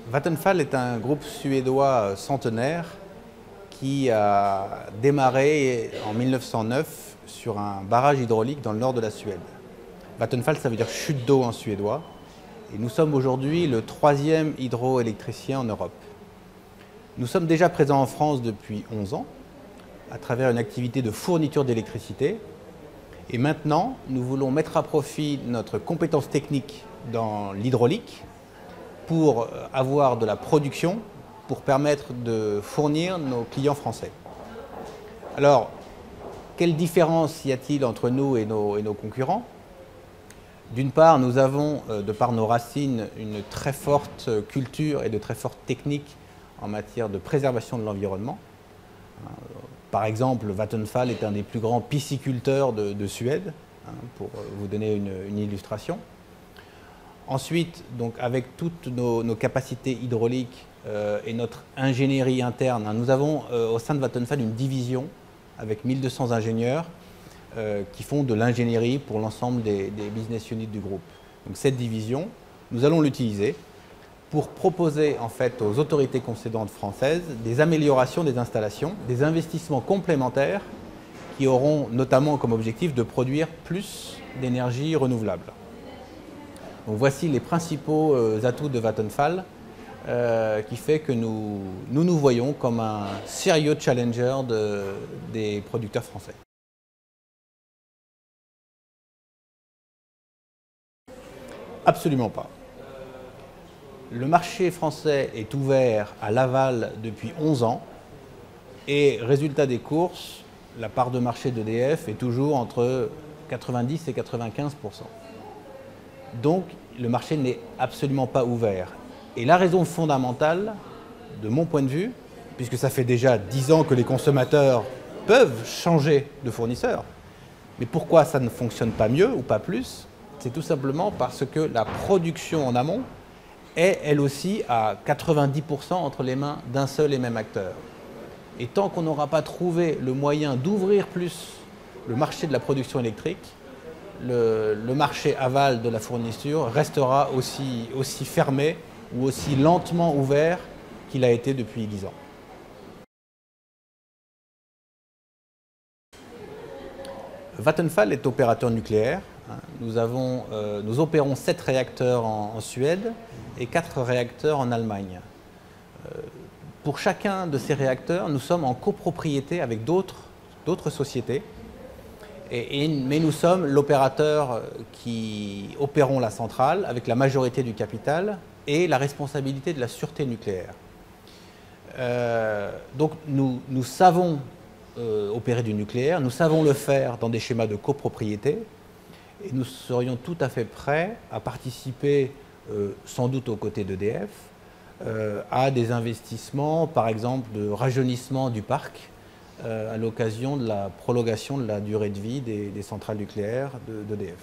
Vattenfall est un groupe suédois centenaire qui a démarré en 1909 sur un barrage hydraulique dans le nord de la Suède. Vattenfall, ça veut dire chute d'eau en suédois. Et nous sommes aujourd'hui le 3e hydroélectricien en Europe. Nous sommes déjà présents en France depuis 11 ans, à travers une activité de fourniture d'électricité. Et maintenant, nous voulons mettre à profit notre compétence technique dans l'hydraulique pour avoir de la production, pour permettre de fournir nos clients français. Alors, quelle différence y a-t-il entre nous et nos concurrents? D'une part, nous avons, de par nos racines, une très forte culture et de très fortes techniques en matière de préservation de l'environnement. Par exemple, Vattenfall est un des plus grands pisciculteurs de Suède, pour vous donner une illustration. Ensuite, donc, avec toutes nos capacités hydrauliques et notre ingénierie interne, nous avons au sein de Vattenfall une division avec 1200 ingénieurs qui font de l'ingénierie pour l'ensemble des business units du groupe. Donc cette division, nous allons l'utiliser pour proposer en fait aux autorités concédantes françaises des améliorations des installations, des investissements complémentaires qui auront notamment comme objectif de produire plus d'énergie renouvelable. Donc voici les principaux atouts de Vattenfall qui fait que nous voyons comme un sérieux challenger des producteurs français. Absolument pas. Le marché français est ouvert à l'aval depuis 11 ans et résultat des courses, la part de marché d'EDF est toujours entre 90 et 95%. Donc le marché n'est absolument pas ouvert. Et la raison fondamentale, de mon point de vue, puisque ça fait déjà 10 ans que les consommateurs peuvent changer de fournisseur, mais pourquoi ça ne fonctionne pas mieux ou pas plus? C'est tout simplement parce que la production en amont est elle aussi à 90% entre les mains d'un seul et même acteur. Et tant qu'on n'aura pas trouvé le moyen d'ouvrir plus le marché de la production électrique, le marché aval de la fourniture restera aussi fermé ou aussi lentement ouvert qu'il a été depuis 10 ans. Vattenfall est opérateur nucléaire. Nous opérons 7 réacteurs en Suède et 4 réacteurs en Allemagne. Pour chacun de ces réacteurs, nous sommes en copropriété avec d'autres sociétés. Mais nous sommes l'opérateur qui opérons la centrale avec la majorité du capital et la responsabilité de la sûreté nucléaire. Donc nous savons opérer du nucléaire, nous savons le faire dans des schémas de copropriété et nous serions tout à fait prêts à participer, sans doute aux côtés d'EDF, à des investissements, par exemple de rajeunissement du parc à l'occasion de la prolongation de la durée de vie des centrales nucléaires d'EDF.